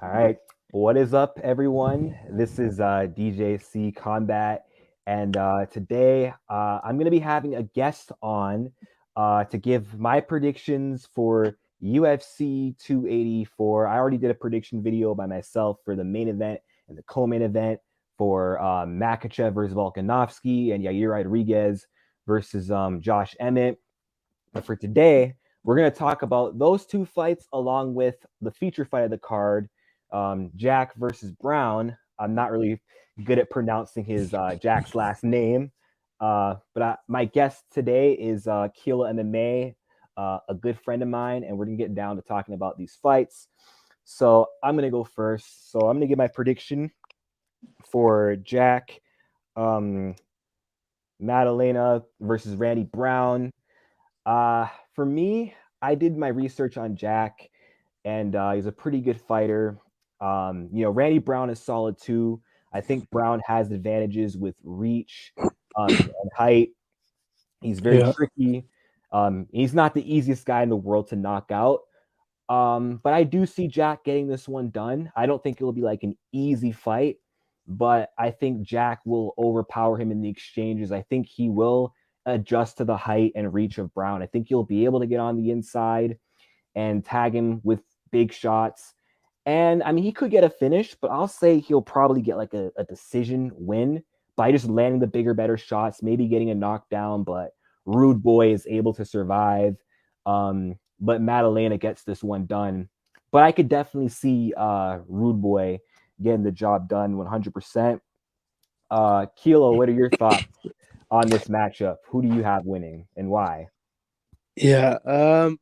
All right. What is up, everyone? This is DJC Combat, and today I'm going to be having a guest on to give my predictions for UFC 284. I already did a prediction video by myself for the main event and the co-main event for Makhachev versus Volkanovski and Yair Rodriguez versus Josh Emmett. But for today, we're going to talk about those two fights along with the feature fight of the card, Jack versus Brown. I'm not really good at pronouncing his Jack's last name, my guest today is Kilo MMA, a good friend of mine, and we're going to get down to talking about these fights. So I'm going to go first. So I'm going to give my prediction for Jack, Maddalena versus Randy Brown. For me, I did my research on Jack, and he's a pretty good fighter. Randy Brown is solid too. I think Brown has advantages with reach and height. He's very tricky. He's not the easiest guy in the world to knock out. But I do see Jack getting this one done. I don't think it'll be like an easy fight, but I think Jack will overpower him in the exchanges. I think he will adjust to the height and reach of Brown. I think he'll be able to get on the inside and tag him with big shots. And I mean, he could get a finish, but I'll say he'll probably get like a decision win by just landing the bigger, better shots, maybe getting a knockdown, but Rude Boy is able to survive. But Maddalena gets this one done. But I could definitely see Rude Boy getting the job done 100%. Kilo, what are your thoughts on this matchup? Who do you have winning and why? Yeah, I've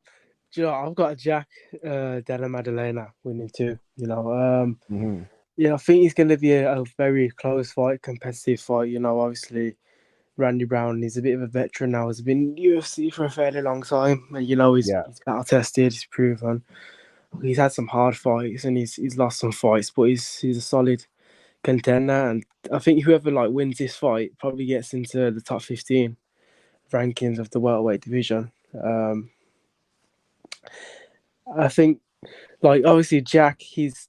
got a Jack Della Maddalena winning too. I think it's going to be a very close fight, competitive fight. Obviously, Randy Brown is a bit of a veteran now. He's been in UFC for a fairly long time, and he's battle tested, he's proven. He's had some hard fights and he's lost some fights, but he's a solid contender. And I think whoever wins this fight probably gets into the top 15 rankings of the welterweight division. I think, obviously Jack, he's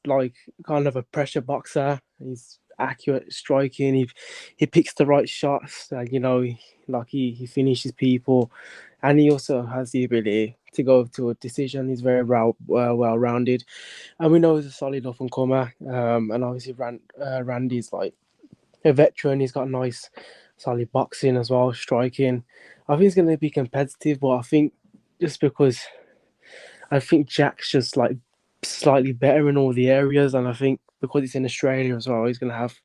kind of a pressure boxer. He's accurate striking. He picks the right shots. He finishes people, and he also has the ability to go to a decision. He's very well rounded, and we know he's a solid up and comer. And obviously Randy's like a veteran. He's got nice, solid boxing as well, striking. I think it's going to be competitive, but I think just because I think Jack's just slightly better in all the areas, and I think because it's in Australia as well, he's gonna have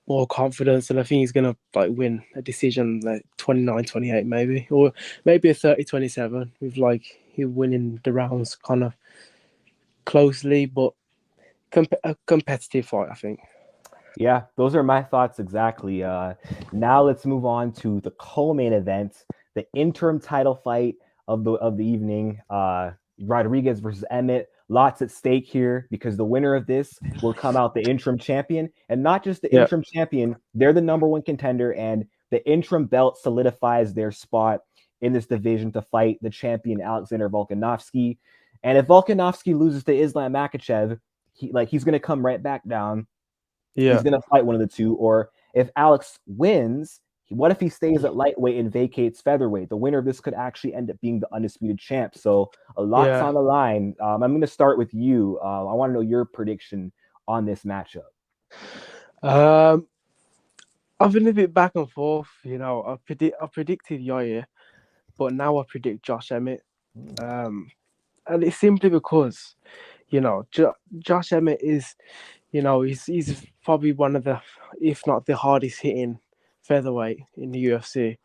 more confidence, and I think he's gonna win a decision 29-28 maybe, or maybe a 30-27 with him winning the rounds kind of closely, but a competitive fight, I think. Yeah, those are my thoughts exactly. Now let's move on to the co-main event, the interim title fight of the evening. Rodriguez versus Emmett. Lots at stake here because the winner of this will come out the interim champion, and not just the interim champion. They're the number one contender, and the interim belt solidifies their spot in this division to fight the champion Alexander Volkanovski. And if Volkanovski loses to Islam Makhachev, he's going to come right back down. He's going to fight one of the two. Or if Alex wins, what if he stays at lightweight and vacates featherweight? The winner of this could actually end up being the undisputed champ. So a lot's on the line. I'm going to start with you. I want to know your prediction on this matchup. I've been a bit back and forth. I predicted Yair, but now I predict Josh Emmett. And it's simply because, Josh Emmett is, he's probably one of the, if not the hardest hitting featherweight in the UFC.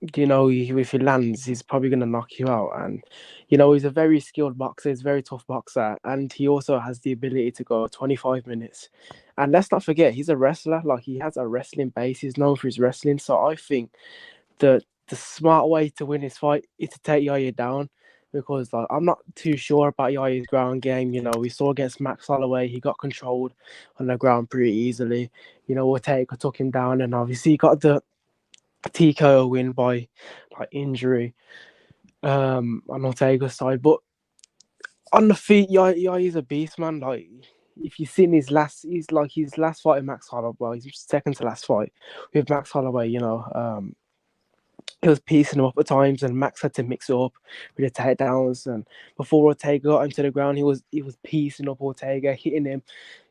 If he lands, he's probably going to knock you out. And, he's a very skilled boxer. He's a very tough boxer. And he also has the ability to go 25 minutes. And let's not forget, he's a wrestler. He has a wrestling base. He's known for his wrestling. So I think the smart way to win this fight is to take Yair down. Because I'm not too sure about Yair's ground game. We saw against Max Holloway, he got controlled on the ground pretty easily. Ortega took him down, and obviously he got the TKO win by injury on Ortega's side. But On the feet, yeah, he's a beast, man. Like, if you've seen his last fight in Max Holloway, well, his second to last fight with Max Holloway, he was piecing him up at times, and Max had to mix it up with the takedowns. And before Ortega got him to the ground, he was piecing up Ortega, hitting him,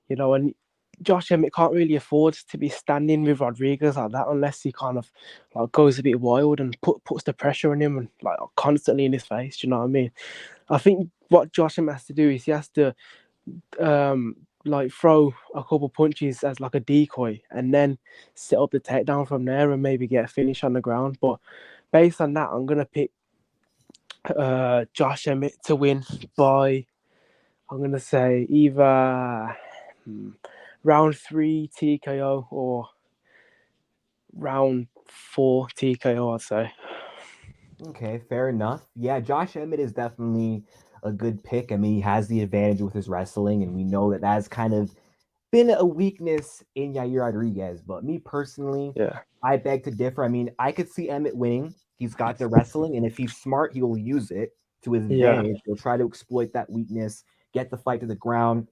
and Josh Emmett can't really afford to be standing with Rodriguez like that unless he kind of like goes a bit wild and puts the pressure on him and like constantly in his face. Do you know what I mean? I think what Josh Emmett has to do is he has to like throw a couple punches as like a decoy and then set up the takedown from there and maybe get a finish on the ground. But based on that, I'm gonna pick Josh Emmett to win by, I'm gonna say, either round 3 TKO or round 4 TKO, I'd say. Okay, fair enough. Yeah, Josh Emmett is definitely a good pick. I mean, he has the advantage with his wrestling, and we know that that's kind of been a weakness in Yair Rodriguez. But me personally, Yeah, I beg to differ. I mean, I could see Emmett winning. He's got the wrestling, and if he's smart, he will use it to his yeah, advantage. He'll try to exploit that weakness, get the fight to the ground.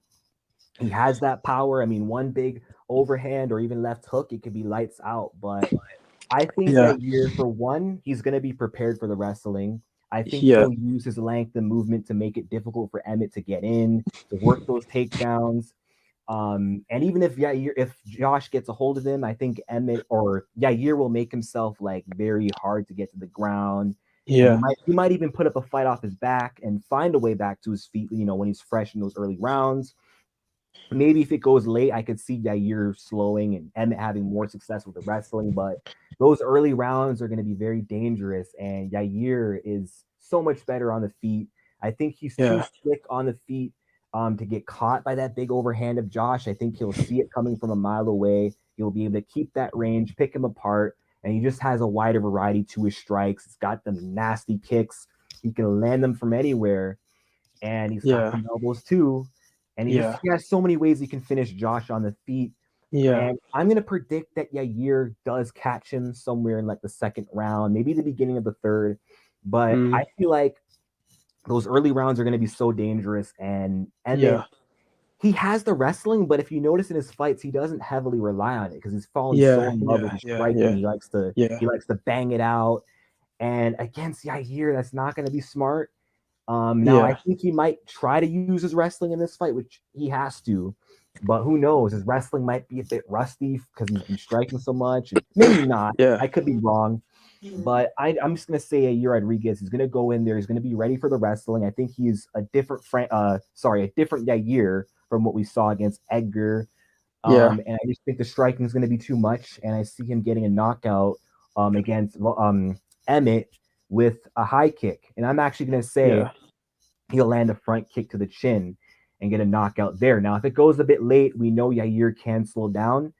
He has that power. I mean, one big overhand or even left hook, it could be lights out. But I think yeah, Yair, for one, he's going to be prepared for the wrestling. I think yeah, he'll use his length and movement to make it difficult for Emmett to get in, to work those takedowns. And even if Josh gets a hold of him, I think Emmett or Yair will make himself like very hard to get to the ground. And he yeah, might even put up a fight off his back and find a way back to his feet, when he's fresh in those early rounds. Maybe if it goes late, I could see Yair slowing and Emmett having more success with the wrestling. But those early rounds are going to be very dangerous. And Yair is so much better on the feet. I think he's too yeah, slick on the feet to get caught by that big overhand of Josh. I think he'll see it coming from a mile away. He'll be able to keep that range, pick him apart. And he just has a wider variety to his strikes. He's got them nasty kicks. He can land them from anywhere. And he's got yeah, some elbows too. And yeah, he has so many ways he can finish Josh on the feet. yeah, And I'm gonna predict that Yair does catch him somewhere in like the second round, maybe the beginning of the third. But mm, I feel like those early rounds are gonna be so dangerous. And yeah, Emmett, he has the wrestling, but if you notice in his fights, he doesn't heavily rely on it because he's fallen so yeah, in love with yeah, his yeah, striking. yeah, He yeah, likes to bang it out. And against Yair, that's not gonna be smart. Now I yeah, think he might try to use his wrestling in this fight, which he has to. But who knows? His wrestling might be a bit rusty because he's been striking so much, and maybe not. yeah, I could be wrong, but I'm just gonna say Yair Rodriguez is gonna go in there. He's gonna be ready for the wrestling. I think he's a different a different Yair from what we saw against Edgar. yeah, And I just think the striking is gonna be too much, and I see him getting a knockout against Emmett with a high kick. And I'm actually gonna say yeah, he'll land a front kick to the chin and get a knockout there. Now, if it goes a bit late, we know Yair can slow down.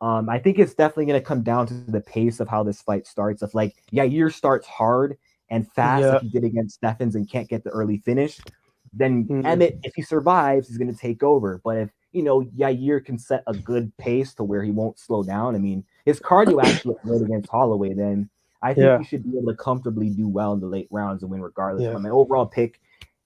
I think it's definitely going to come down to the pace of how this fight starts. If like Yair starts hard and fast, yeah, like he did against Stephens, and can't get the early finish, then mm, Emmett, if he survives, he's going to take over. But if Yair can set a good pace to where he won't slow down. I mean, his cardio actually looked good against Holloway. Then I think yeah, he should be able to comfortably do well in the late rounds and win regardless. yeah, But my overall pick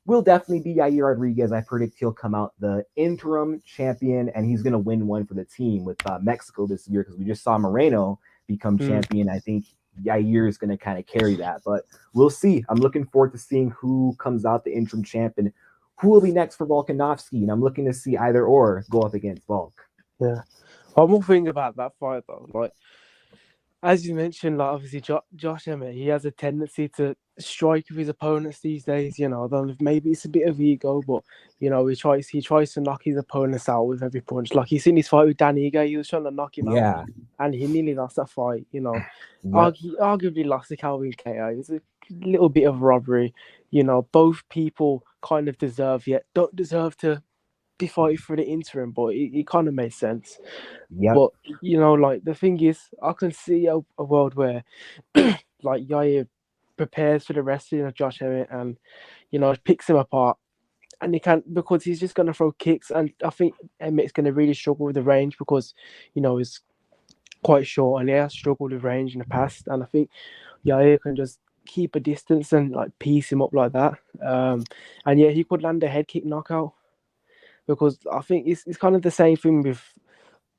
will definitely be Yair Rodriguez. I predict he'll come out the interim champion, and he's going to win one for the team with Mexico this year because we just saw Moreno become mm, champion. I think Yair is going to kind of carry that, but we'll see. I'm looking forward to seeing who comes out the interim champ and who will be next for Volkanovski, and I'm looking to see either or go up against Volk. yeah. One more thing about that fight though, like as you mentioned, like obviously Josh Emmett, he has a tendency to strike with his opponents these days. I don't know if maybe it's a bit of ego, but he tries to knock his opponents out with every punch. Like he's in his fight with Dan Ige, he was trying to knock him out, Yeah. and he nearly lost that fight. Yep. Arguably lost to Calvin KO. It's a little bit of robbery. Both people kind of deserve, yet don't deserve to be fighting for the interim, but it kind of made sense. Yep. But like the thing is, I can see a world where like Yair prepares for the wrestling of Josh Emmett and picks him apart, and he can't because he's just gonna throw kicks, and I think Emmett's gonna really struggle with the range because he's quite short and he has struggled with range in the past, and I think Yair can just keep a distance and like piece him up like that. And yeah, he could land a head kick knockout, because I think it's kind of the same thing with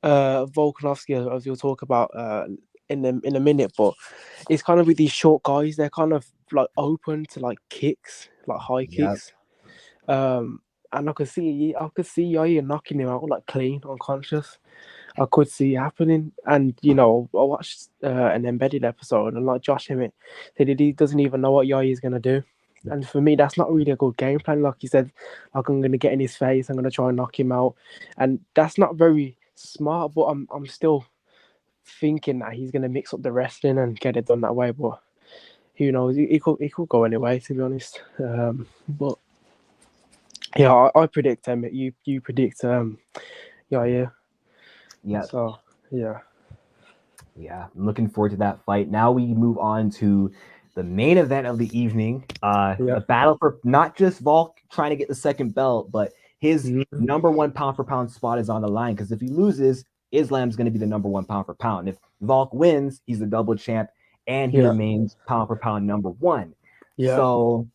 Volkanovski, as you'll talk about in a minute. But it's kind of with these short guys, they're kind of like open to like kicks, like high Yep. kicks. And I could see Yair knocking him out like clean, unconscious. I could see it happening. And I watched an embedded episode, and like Josh Emmett said, he doesn't even know what Yair is gonna do. And for me, that's not really a good game plan. Like you said, like, I'm gonna get in his face, I'm gonna try and knock him out, and that's not very smart. But I'm still thinking that he's gonna mix up the wrestling and get it done that way. But who knows? He could go anyway, to be honest. But yeah, I predict Emmett. You predict Yair. Yeah. So yeah. Yeah, I'm looking forward to that fight. Now we move on to the main event of the evening. The battle for not just Volk trying to get the second belt, but his number one pound for pound spot is on the line. Because if he loses, Islam's going to be the number one pound for pound. If Volk wins, he's the double champ, and he remains pound for pound number one. Yeah. So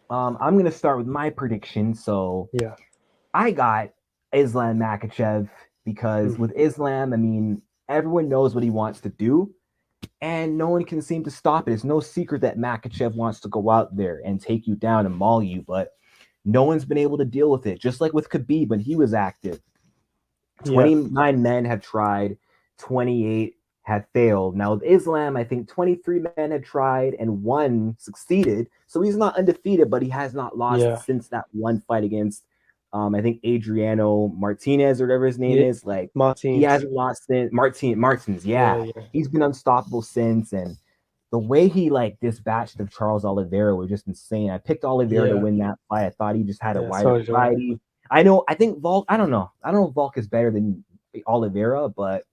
I'm going to start with my prediction. So Yeah. I got Islam Makhachev because with Islam, I mean, everyone knows what he wants to do, and no one can seem to stop it. It's no secret that Makhachev wants to go out there and take you down and maul you, but no one's been able to deal with it. Just like with Khabib when he was active. 29 men have tried, 28 have failed. Now with Islam, I think 23 men have tried and one succeeded. So he's not undefeated, but he has not lost since that one fight against I think Adriano Martinez or whatever his name is. Like Martins. He hasn't lost since Martins. Yeah. He's been unstoppable since, and the way he like dispatched of Charles Oliveira was just insane. I picked Oliveira to win that fight. I thought he just had a wider variety. I think Volk, I don't know if Volk is better than Oliveira, but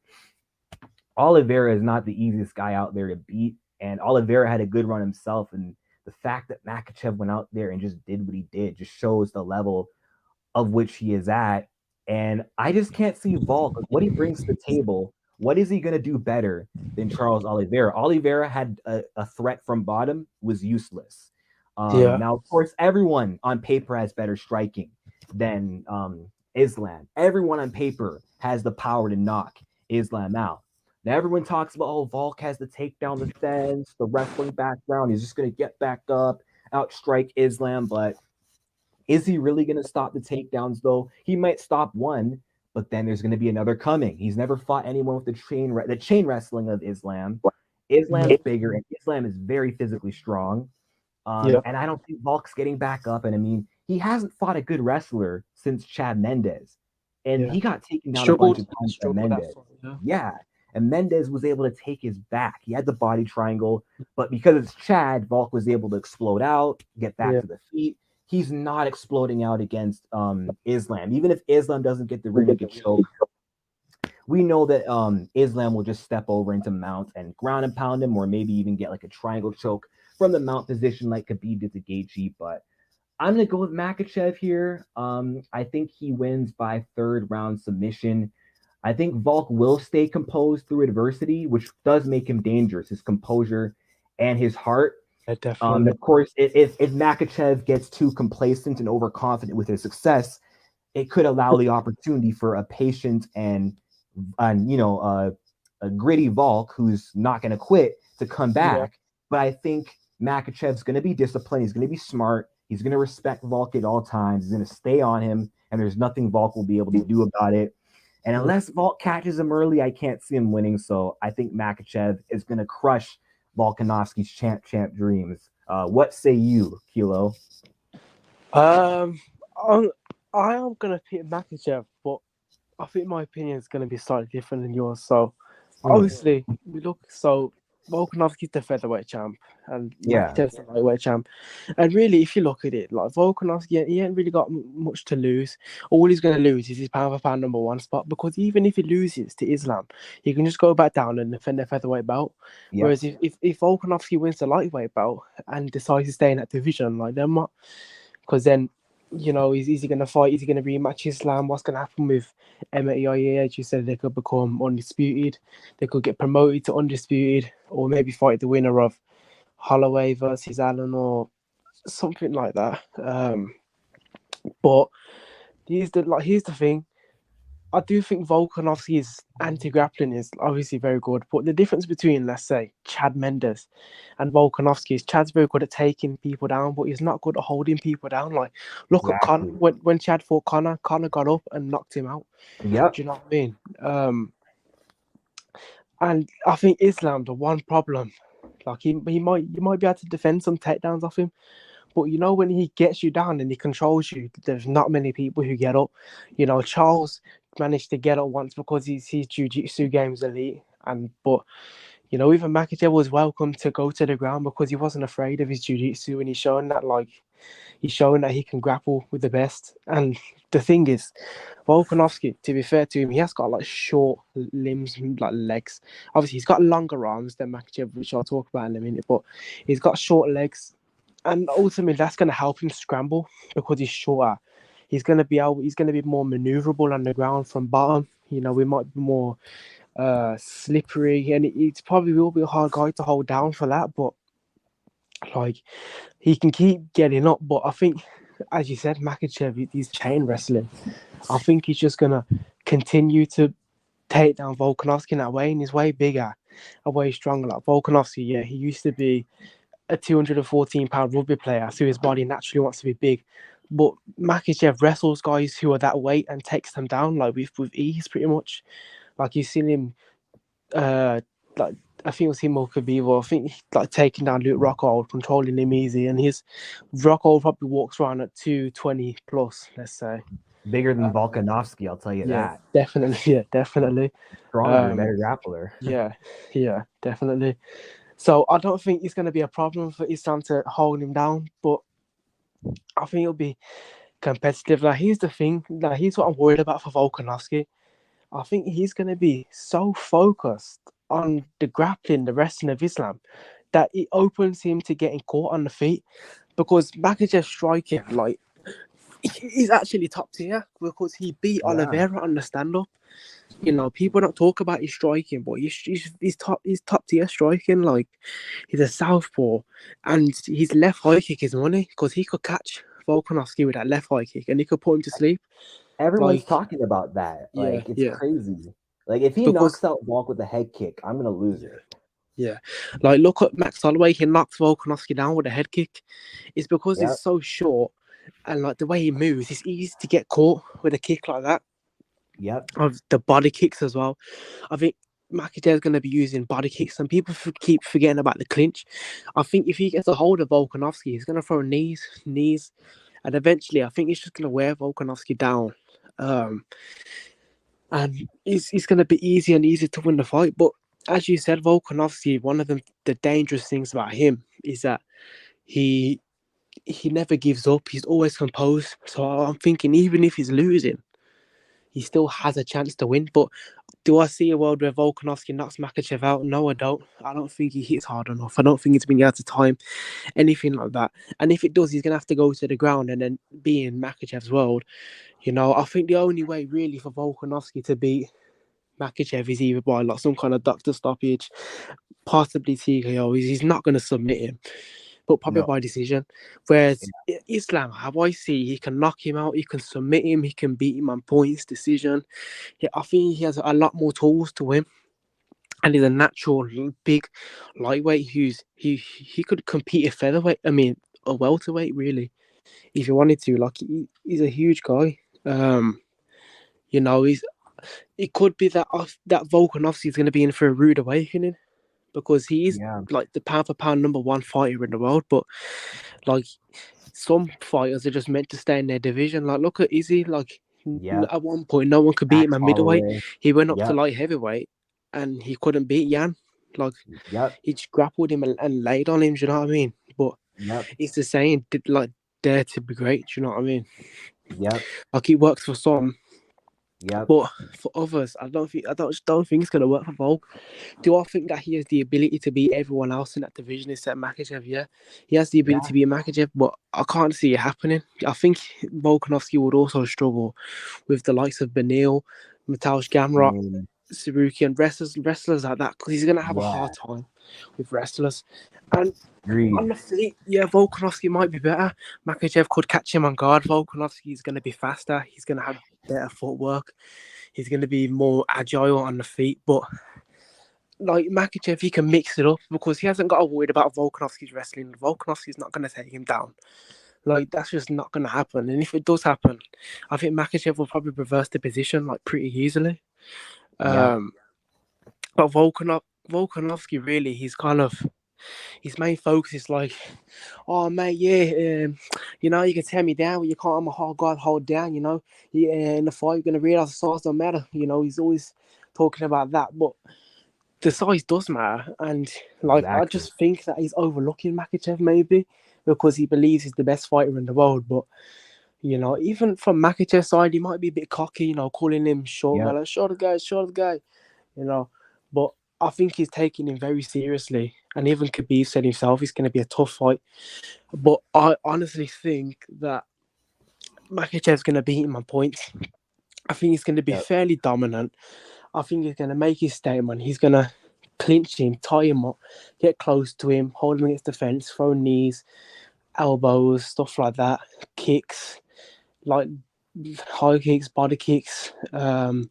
Oliveira is not the easiest guy out there to beat, and Oliveira had a good run himself, and the fact that Makhachev went out there and just did what he did just shows the level of which he is at. And I just can't see Volk, what he brings to the table. What is he going to do better than Charles Oliveira? Oliveira had a threat from bottom, was useless. Now, of course, everyone on paper has better striking than Islam. Everyone on paper has the power to knock Islam out. Now, everyone talks about, oh, Volk has the takedown defense, the wrestling background. He's just going to get back up, outstrike Islam, but is he really going to stop the takedowns, though? He might stop one, but then there's going to be another coming. He's never fought anyone with the chain wrestling of Islam. Islam's bigger, and Islam is very physically strong. And I don't think Volk's getting back up. And I mean, he hasn't fought a good wrestler since Chad Mendes. And he got taken down a bunch of times by Mendes. And Mendes was able to take his back. He had the body triangle, but because it's Chad, Volk was able to explode out, get back to the feet. He's not exploding out against Islam. Even if Islam doesn't get the rear naked choke, we know that Islam will just step over into mount and ground and pound him, or maybe even get like a triangle choke from the mount position like Khabib did to Gaethje. But I'm going to go with Makhachev here. I think he wins by third round submission. I think Volk will stay composed through adversity, which does make him dangerous, his composure and his heart. Of course, if Makhachev gets too complacent and overconfident with his success, it could allow the opportunity for a patient and a gritty Volk who's not going to quit to come back. But I think Makhachev's going to be disciplined. He's going to be smart. He's going to respect Volk at all times. He's going to stay on him, and there's nothing Volk will be able to do about it. And unless Volk catches him early, I can't see him winning. So I think Makhachev is going to crush Volkanovski's champ dreams. What say you, Kilo? I am gonna pick Makhachev, but I think my opinion is gonna be slightly different than yours. So obviously we look, so Volkanovski's the featherweight champ and Makhachev's the lightweight champ. And really, if you look at it, like Volkanovski, he ain't really got much to lose. All he's going to lose is his pound for pound number one spot, because even if he loses to Islam, he can just go back down and defend the featherweight belt. Whereas if Volkanovski wins the lightweight belt and decides to stay in that division, like they're not, because then, is he going to fight? Is he going to rematch Islam? What's going to happen with Emmett, Yair? As you said, they could become undisputed. They could get promoted to undisputed, or maybe fight the winner of Holloway versus Allen or something like that. But here's the thing. I do think Volkanovski's anti-grappling is obviously very good, but the difference between, let's say, Chad Mendes and Volkanovski is Chad's very good at taking people down, but he's not good at holding people down. Like, look at Conor. Exactly. When Chad fought Conor, Conor got up and knocked him out. Yep. Do you know what I mean? And I think Islam, the one problem, like you might be able to defend some takedowns off him, but you know when he gets you down and he controls you, there's not many people who get up. You know, Charles managed to get up once because his jiu-jitsu game is elite, but you know, even Makhachev was welcome to go to the ground because he wasn't afraid of his jiu-jitsu, and he's showing that he can grapple with the best. And the thing is, Volkanovski, to be fair to him, he has got like short limbs, like legs. Obviously, he's got longer arms than Makhachev, which I'll talk about in a minute, but he's got short legs. And ultimately, that's going to help him scramble because he's shorter. He's going to be more maneuverable on the ground from bottom. You know, we might be more slippery, and it probably will be a hard guy to hold down for that. But like, he can keep getting up. But I think, as you said, Makhachev, he's chain wrestling. I think he's just going to continue to take down Volkanovski in that way, and he's way bigger and way stronger. Like Volkanovski, yeah, he used to be a 214-pound rugby player, so his body naturally wants to be big. But Makhachev wrestles guys who are that weight and takes them down like with ease, pretty much. Like you've seen him, like I think it was him or Khabib, I think like taking down Luke Rockhold, controlling him easy, and his Rockhold probably walks around at 220 plus, let's say. Bigger than Volkanovski, I'll tell you that. Definitely. Stronger, better grappler. yeah, definitely. So I don't think it's going to be a problem for Islam to hold him down, but I think it'll be competitive. Like, here's the thing. Like, here's what I'm worried about for Volkanovski. I think he's going to be so focused on the grappling, the wrestling of Islam, that it opens him to getting caught on the feet. Because Makhachev's striking, like, he's actually top tier because he beat Oliveira on the stand-up. You know, people don't talk about his striking, but he's top tier striking. Like, he's a southpaw, and his left high kick is money because he could catch Volkanovski with that left high kick, and he could put him to sleep. Everyone's Like, talking about that. Like, it's crazy. Like, if he because, knocks out Volk with a head kick, I'm gonna lose it. Yeah, like look at Max Holloway. He knocks Volkanovski down with a head kick. It's because he's so short, and like the way he moves, it's easy to get caught with a kick like that. Yep. Of the body kicks as well. I think Makachev's going to be using body kicks, and people keep forgetting about the clinch. I think if he gets a hold of Volkanovski, he's going to throw knees, and eventually I think he's just going to wear Volkanovski down. And it's going to be easier and easier to win the fight. But as you said, Volkanovski, one of the dangerous things about him is that he never gives up. He's always composed. So I'm thinking, even if he's losing, he still has a chance to win. But do I see a world where Volkanovski knocks Makhachev out? No, I don't. I don't think he hits hard enough. I don't think he's been able to time anything like that. And if it does, he's going to have to go to the ground and then be in Makhachev's world. You know, I think the only way really for Volkanovski to beat Makhachev is either by like some kind of doctor stoppage, possibly TKO. He's not going to submit him, but probably by decision. Whereas Islam, how I see, he can knock him out, he can submit him, he can beat him on points, decision. Yeah, I think he has a lot more tools to him, and he's a natural big lightweight he could compete at featherweight. I mean, a welterweight really, if you wanted to. Like, he's a huge guy. You know, it could be that Volkanovski is going to be in for a rude awakening, because he is like the pound for pound number one fighter in the world. But like, some fighters are just meant to stay in their division. Like, look at Izzy. Like, at one point, no one could beat him at middleweight. He went up to light heavyweight, and he couldn't beat Yan. Like, he just grappled him and laid on him. Do you know what I mean? But it's the saying, like, dare to be great. Do you know what I mean? Like, it works for some. But for others, I don't think it's gonna work for Volk. Do I think that he has the ability to beat everyone else in that division except Makhachev? Yeah, he has the ability to beat Makhachev, but I can't see it happening. I think Volkanovski would also struggle with the likes of Benil, Mateusz Gamrot. Sarukian wrestlers like that, because he's gonna have a Yeah, hard time with wrestlers. And on agreed. the feet, yeah, Volkanovski might be better. Makhachev could catch him on guard. Volkanovski is going to be faster. He's going to have better footwork. He's going to be more agile on the feet. But like Makhachev, he can mix it up because he hasn't got to worry about Volkanovski's wrestling. Volkanovski's not going to take him down. Like, that's just not going to happen. And if it does happen, I think Makhachev will probably reverse the position like pretty easily. Yep. But Volkanovski, really, his main focus is like, oh mate, yeah, you can tear me down, but you can't. I'm a hard guy to hold down. In the fight, you're gonna realize the size don't matter. He's always talking about that, but the size does matter. And like, I Exactly. just think that he's overlooking Makhachev maybe because he believes he's the best fighter in the world. But even from Makhachev's side, he might be a bit cocky. Calling him short guy, Yep. like short guy, short guy. But I think he's taking him very seriously. And even Khabib said himself, it's going to be a tough fight. But I honestly think that Makhachev's going to beat him on points. I think he's going to be Yep. fairly dominant. I think he's going to make his statement. He's going to clinch him, tie him up, get close to him, hold him against the fence, throw knees, elbows, stuff like that, kicks, like high kicks, body kicks. And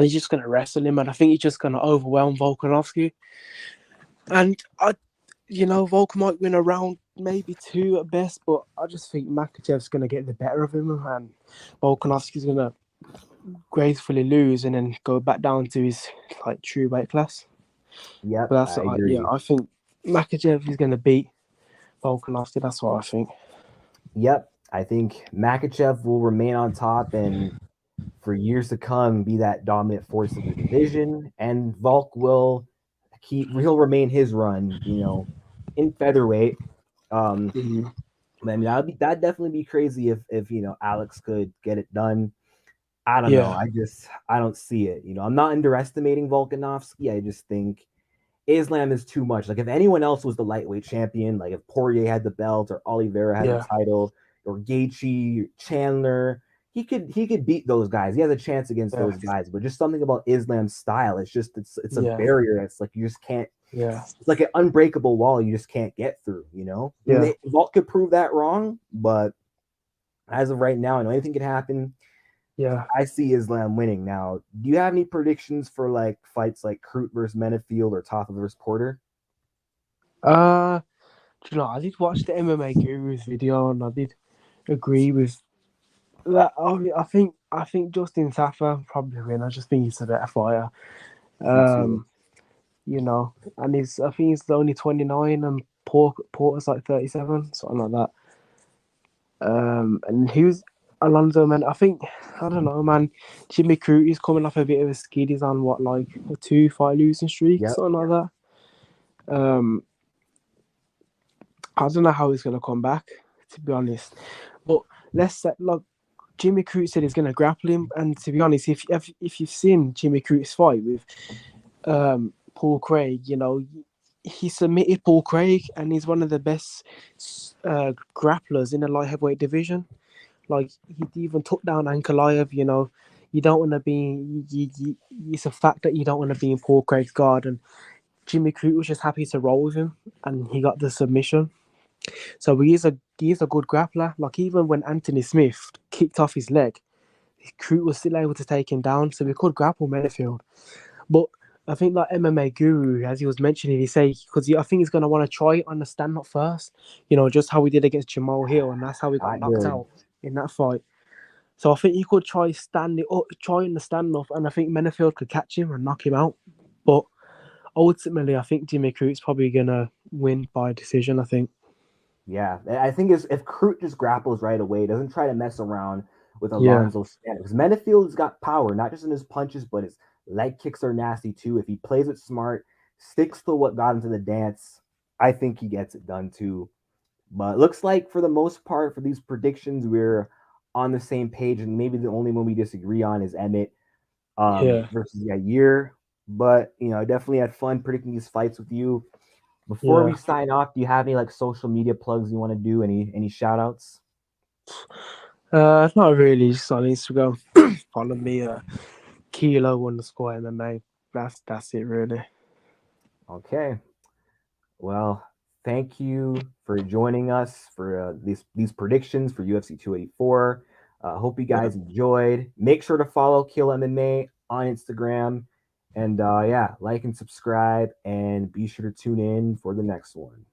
he's just going to wrestle him. And I think he's just going to overwhelm Volkanovski. And Volk might win a round, maybe two at best, but I just think Makhachev's going to get the better of him, and Volkanovski's going to gracefully lose and then go back down to his true weight class. Yep. But I agree. I think Makhachev is going to beat Volkanovski. That's what I think. Yep. I think Makachev will remain on top and for years to come be that dominant force of the division. And Volk he'll remain his run, in featherweight. Mm-hmm. I mean, that'd definitely be crazy if Alex could get it done. I don't know. Yeah, I don't see it. I'm not underestimating Volkanovski. I just think Islam is too much. Like if anyone else was the lightweight champion, like if Poirier had the belt or Oliveira had the yeah, title or Gaethje, Chandler, he could beat those guys. He has a chance against yeah, those guys. But just something about Islam's style, it's a yeah, barrier. It's like you just can't. yeah, It's like an unbreakable wall you just can't get through. I mean, yeah. Vault could prove that wrong, but as of right now, I know anything could happen. Yeah. I see Islam winning. Now, do you have any predictions for like fights like Crute versus Menefield or Toffa versus Porter? Uh, I did watch the MMA Guru's video, and I did agree with that. I think Justin Taffa probably win. I just think he's a better fighter. Me too. Um, and I think he's only 29, and Porter's like 37, something like that. And who's Alonso, man? I don't know, man. Jimmy Crute is coming off a bit of a skid. He's on what, like a 2-fight losing streak, Yep. something like that. I don't know how he's gonna come back, to be honest. But let's say, like, Jimmy Crute said he's gonna grapple him, and to be honest, if you've seen Jimmy Crute's fight with Paul Craig, he submitted Paul Craig, and he's one of the best grapplers in the light heavyweight division. Like, he even took down Ankalaev. You don't want to be. It's a fact that you don't want to be in Paul Craig's guard, and Jimmy Crute was just happy to roll with him, and he got the submission. So he is a good grappler. Like, even when Anthony Smith kicked off his leg, Crute was still able to take him down. So we could grapple Menefield. But I think like MMA Guru, as he was mentioning, because I think he's going to want to try it on the stand up first. Just how we did against Jamal Hill, and that's how we got Not knocked good. out in that fight. So I think he could try in the stand up, and I think Menefield could catch him and knock him out. But ultimately, I think Jimmy Crute's probably going to win by decision, I think. Yeah. I think if Crute just grapples right away, doesn't try to mess around with Yeah, Alonzo Stanton. Because Menefield's got power, not just in his punches, but his leg kicks are nasty too. If he plays it smart, sticks to what got into the dance, I think he gets it done too. But it looks like for the most part, for these predictions, we're on the same page, and maybe the only one we disagree on is Emmett yeah, versus Yair. But I definitely had fun predicting these fights with you. Before we yeah. sign off, do you have any like social media plugs you want to do? Any shout outs? Not really. Just on Instagram. Follow me. @kilo_MMA. That's it really. Okay. Well, thank you for joining us for these predictions for UFC 284. Hope you Yeah. guys enjoyed. Make sure to follow Kill MMA on Instagram. And yeah, like and subscribe, and be sure to tune in for the next one.